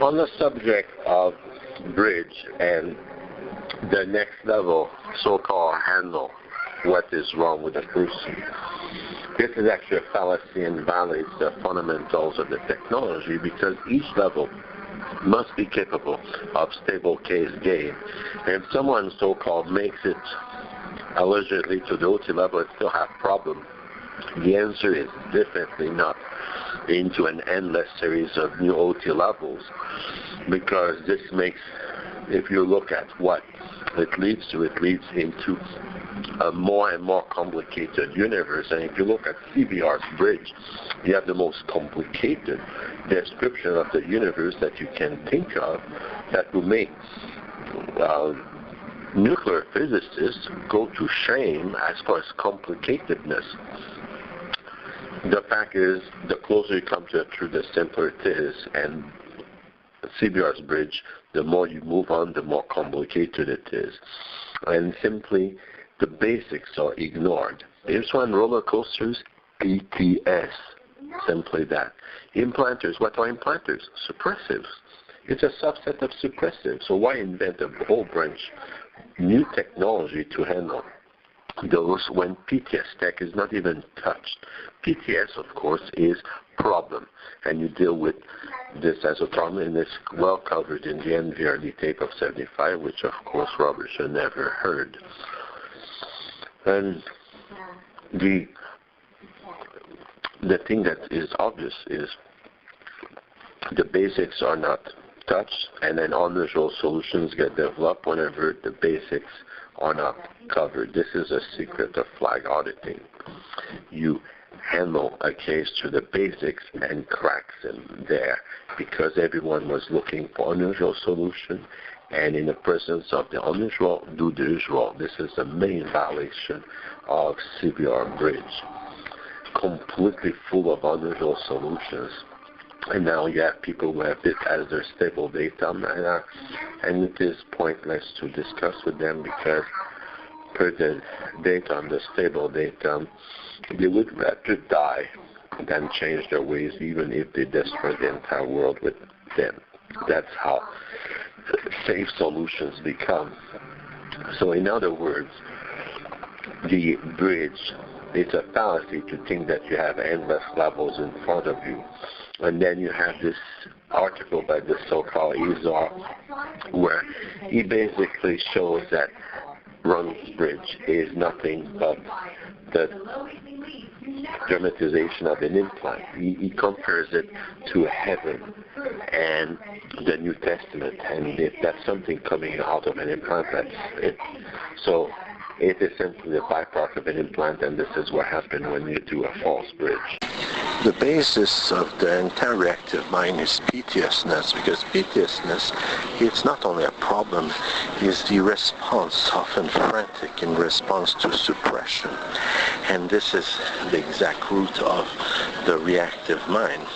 On the subject of bridge and the next level, so-called handle what is wrong with a person, this is actually a fallacy and violates the fundamentals of the technology, because each level must be capable of stable case gain. And if someone so-called makes it allegedly to the OT level and still have problems, the answer is definitely not into an endless series of new OT levels, because this makes, if you look at what it leads to, it leads into a more and more complicated universe. And if you look at CBR's bridge, you have the most complicated description of the universe that you can think of, that will make nuclear physicists go to shame as far as complicatedness. The fact is, the closer you come to the truth, the simpler it is. And CBR's bridge, the more you move on, the more complicated it is. And simply, the basics are ignored. Here's one: roller coasters, ETS. Simply that. Implanters, what are implanters? Suppressives. It's a subset of suppressives. So why invent a whole branch, new technology to handle those when PTS tech is not even touched? PTS, of course, is problem, and you deal with this as a problem, and it's well covered in the NVRD tape of 75, which of course Robert should never heard. And the thing that is obvious is the basics are not touched, and then unusual solutions get developed whenever the basics are not covered. This is a secret of flag auditing. You handle a case to the basics and cracks them there, because everyone was looking for unusual solution, and in the presence of the unusual, do the usual. This is the main violation of CBR Bridge. Completely full of unusual solutions. And now you have people who have it as their stable datum, and it is pointless to discuss with them, because per the datum, the stable datum, they would rather die than change their ways, even if they destroy the entire world with them. That's how safe solutions become. So in other words, the bridge, it's a fallacy to think that you have endless levels in front of you. And then you have this article by the so-called Ethier, where he basically shows that Ron's bridge is nothing but the dramatization of an implant. He compares it to heaven and the New Testament, and if that's something coming out of an implant, that's it. So it is simply a byproduct of an implant, and this is what happens when you do a false bridge. The basis of the entire reactive mind is piteousness, because piteousness, it's not only a problem, it's the response, often frantic in response to suppression. And this is the exact root of the reactive mind.